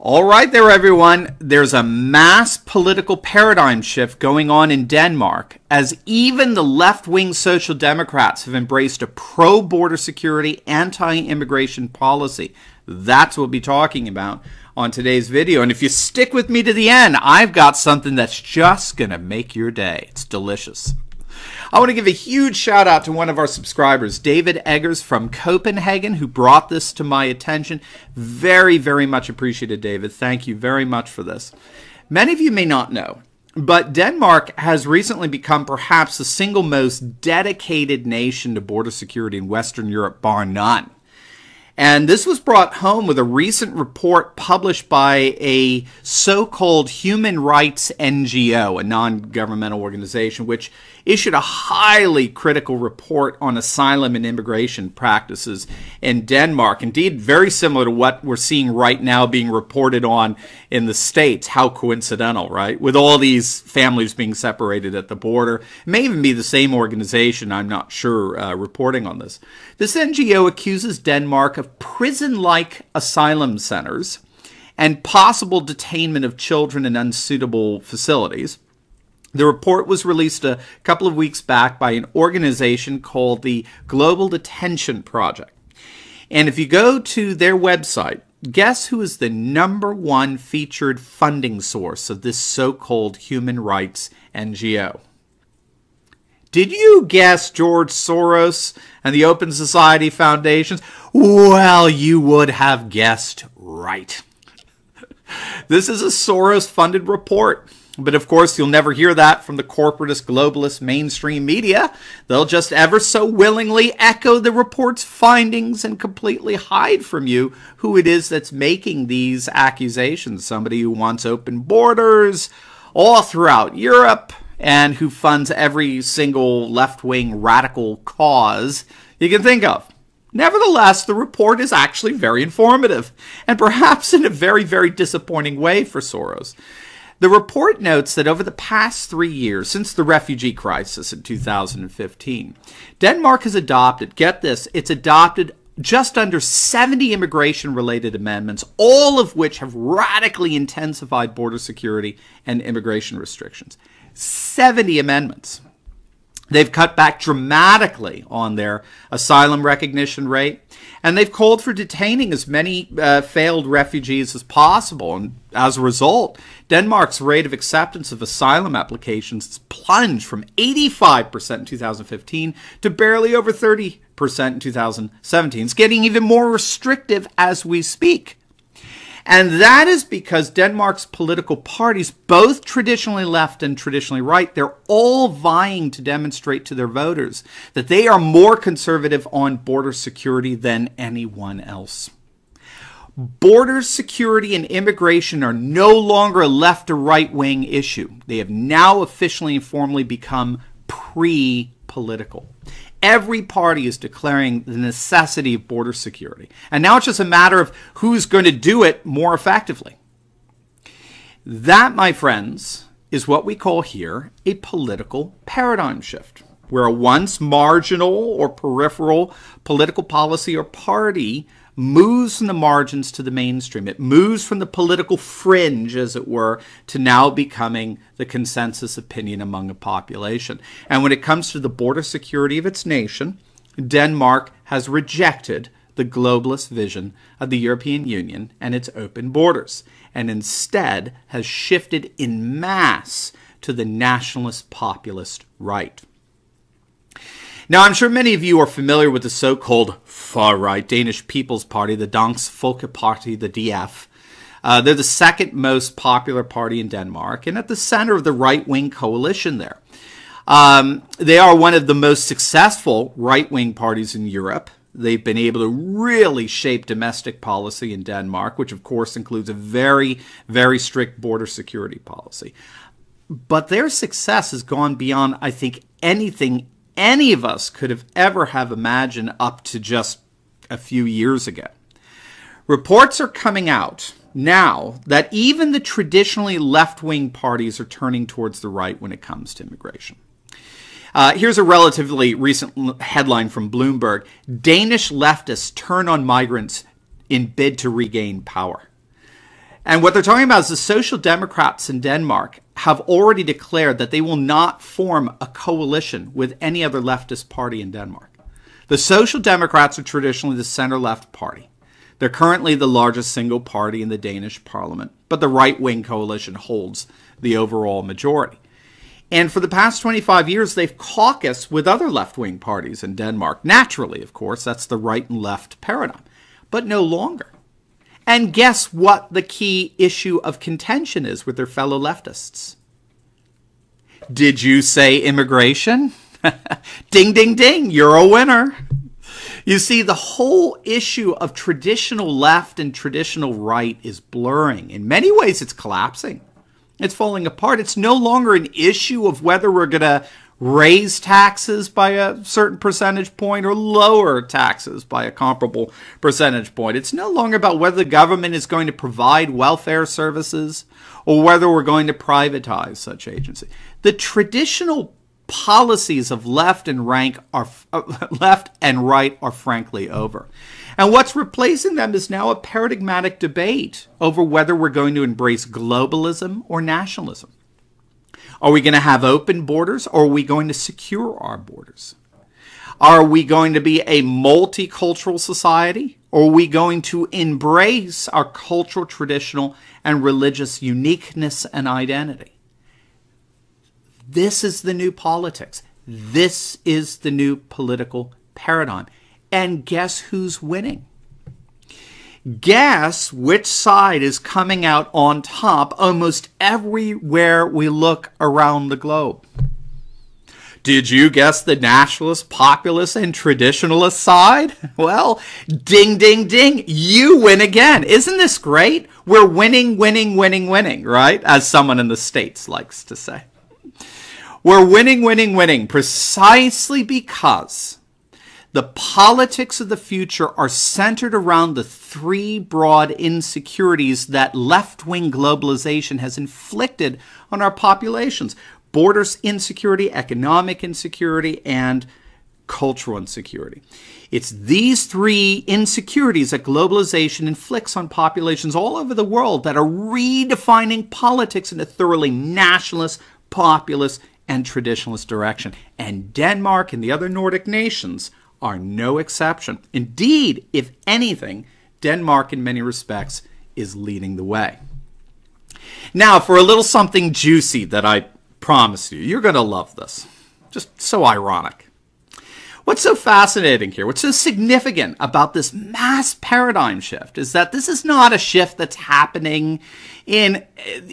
All right there, everyone. There's a mass political paradigm shift going on in Denmark as even the left-wing Social Democrats have embraced a pro-border security, anti-immigration policy. That's what we'll be talking about on today's video. And if you stick with me to the end, I've got something that's just going to make your day. It's delicious. I want to give a huge shout out to one of our subscribers, David Eggers from Copenhagen, who brought this to my attention. Very, very much appreciated, David. Thank you very much for this. Many of you may not know, but Denmark has recently become perhaps the single most dedicated nation to border security in Western Europe, bar none. And this was brought home with a recent report published by a so-called human rights NGO, a non-governmental organization, which issued a highly critical report on asylum and immigration practices in Denmark. Indeed, very similar to what we're seeing right now being reported on in the States. How coincidental, right? With all these families being separated at the border. It may even be the same organization, I'm not sure, reporting on this. This NGO accuses Denmark of prison-like asylum centers and possible detainment of children in unsuitable facilities. The report was released a couple of weeks back by an organization called the Global Detention Project. And if you go to their website, guess who is the #1 featured funding source of this so-called human rights NGO? Did you guess George Soros and the Open Society Foundations? Well, you would have guessed right. This is a Soros-funded report. But of course, you'll never hear that from the corporatist, globalist, mainstream media. They'll just ever so willingly echo the report's findings and completely hide from you who it is that's making these accusations. Somebody who wants open borders all throughout Europe and who funds every single left-wing radical cause you can think of. Nevertheless, the report is actually very informative and perhaps in a very, very disappointing way for Soros. The report notes that over the past 3 years, since the refugee crisis in 2015, Denmark has adopted, get this, it's adopted just under 70 immigration-related amendments, all of which have radically intensified border security and immigration restrictions. 70 amendments. They've cut back dramatically on their asylum recognition rate, and they've called for detaining as many failed refugees as possible. And as a result, Denmark's rate of acceptance of asylum applications has plunged from 85% in 2015 to barely over 30% in 2017. It's getting even more restrictive as we speak. And that is because Denmark's political parties, both traditionally left and traditionally right, they're all vying to demonstrate to their voters that they are more conservative on border security than anyone else. Border security and immigration are no longer a left or right wing issue. They have now officially and formally become pre-political. Every party is declaring the necessity of border security. And now it's just a matter of who's going to do it more effectively. That, my friends, is what we call here a political paradigm shift, where a once marginal or peripheral political policy or party moves from the margins to the mainstream. It moves from the political fringe, as it were, to now becoming the consensus opinion among the population. And when it comes to the border security of its nation, Denmark has rejected the globalist vision of the European Union and its open borders, and instead has shifted en masse to the nationalist populist right. Now, I'm sure many of you are familiar with the so-called far-right Danish People's Party, the Dansk Folkeparti, the DF. They're the second most popular party in Denmark and at the center of the right-wing coalition there. They are one of the most successful right-wing parties in Europe. They've been able to really shape domestic policy in Denmark, which of course includes a very, very strict border security policy. But their success has gone beyond, I think, anything any of us could have ever have imagined up to just a few years ago. Reports are coming out now that even the traditionally left-wing parties are turning towards the right when it comes to immigration. Here's a relatively recent headline from Bloomberg. Danish leftists turn on migrants in bid to regain power. And what they're talking about is the Social Democrats in Denmark have already declared that they will not form a coalition with any other leftist party in Denmark. The Social Democrats are traditionally the center-left party. They're currently the largest single party in the Danish parliament, but the right-wing coalition holds the overall majority. And for the past 25 years, they've caucused with other left-wing parties in Denmark. Naturally, of course, that's the right and left paradigm, but no longer. And guess what the key issue of contention is with their fellow leftists? Did you say immigration? Ding, ding, ding, you're a winner. You see, the whole issue of traditional left and traditional right is blurring. In many ways, it's collapsing. It's falling apart. It's no longer an issue of whether we're going to raise taxes by a certain percentage point or lower taxes by a comparable percentage point. It's no longer about whether the government is going to provide welfare services or whether we're going to privatize such agencies. The traditional policies of left and right are frankly over. And what's replacing them is now a paradigmatic debate over whether we're going to embrace globalism or nationalism. Are we going to have open borders, or are we going to secure our borders? Are we going to be a multicultural society, or are we going to embrace our cultural, traditional, and religious uniqueness and identity? This is the new politics. This is the new political paradigm. And guess who's winning? Guess which side is coming out on top almost everywhere we look around the globe. Did you guess the nationalist, populist, and traditionalist side? Well, ding, ding, ding, you win again. Isn't this great? We're winning, winning, winning, winning, right? As someone in the States likes to say. We're winning, winning, winning precisely because the politics of the future are centered around the three broad insecurities that left-wing globalization has inflicted on our populations: border insecurity, economic insecurity, and cultural insecurity. It's these three insecurities that globalization inflicts on populations all over the world that are redefining politics in a thoroughly nationalist, populist, and traditionalist direction. And Denmark and the other Nordic nations are no exception. Indeed, if anything, Denmark in many respects is leading the way. Now, for a little something juicy that I promise you, you're going to love this. Just so ironic. What's so fascinating here, what's so significant about this mass paradigm shift is that this is not a shift that's happening in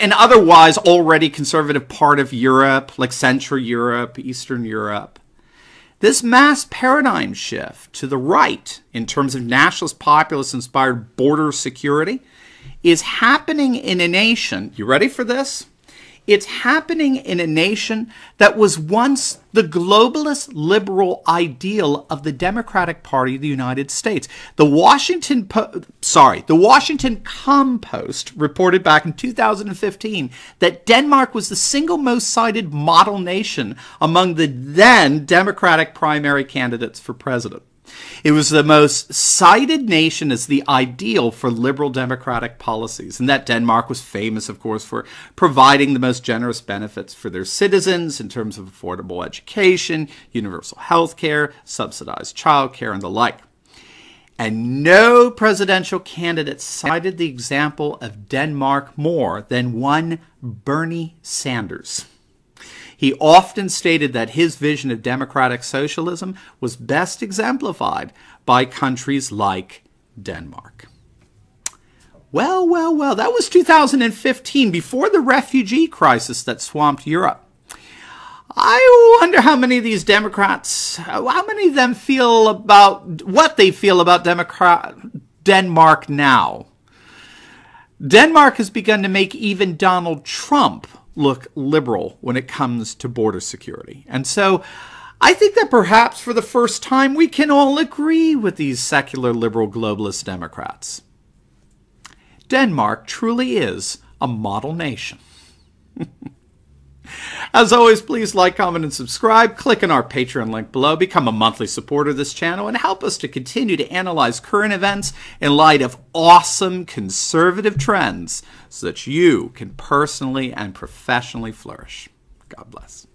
an otherwise already conservative part of Europe, like Central Europe, Eastern Europe. This mass paradigm shift to the right, in terms of nationalist, populist-inspired border security, is happening in a nation. You ready for this? It's happening in a nation that was once the globalist liberal ideal of the Democratic Party of the United States. The Washington Compost reported back in 2015 that Denmark was the single most cited model nation among the then Democratic primary candidates for president. It was the most cited nation as the ideal for liberal democratic policies, and that Denmark was famous, of course, for providing the most generous benefits for their citizens in terms of affordable education, universal health care, subsidized child care, and the like. And no presidential candidate cited the example of Denmark more than one Bernie Sanders. He often stated that his vision of democratic socialism was best exemplified by countries like Denmark. Well, well, well, that was 2015, before the refugee crisis that swamped Europe. I wonder how many of these Democrats, how many of them feel about what they feel about Denmark now. Denmark has begun to make even Donald Trump look liberal when it comes to border security. And so I think that perhaps for the first time we can all agree with these secular liberal globalist Democrats. Denmark truly is a model nation. As always, please like, comment, and subscribe. Click on our Patreon link below. Become a monthly supporter of this channel and help us to continue to analyze current events in light of awesome conservative trends so that you can personally and professionally flourish. God bless.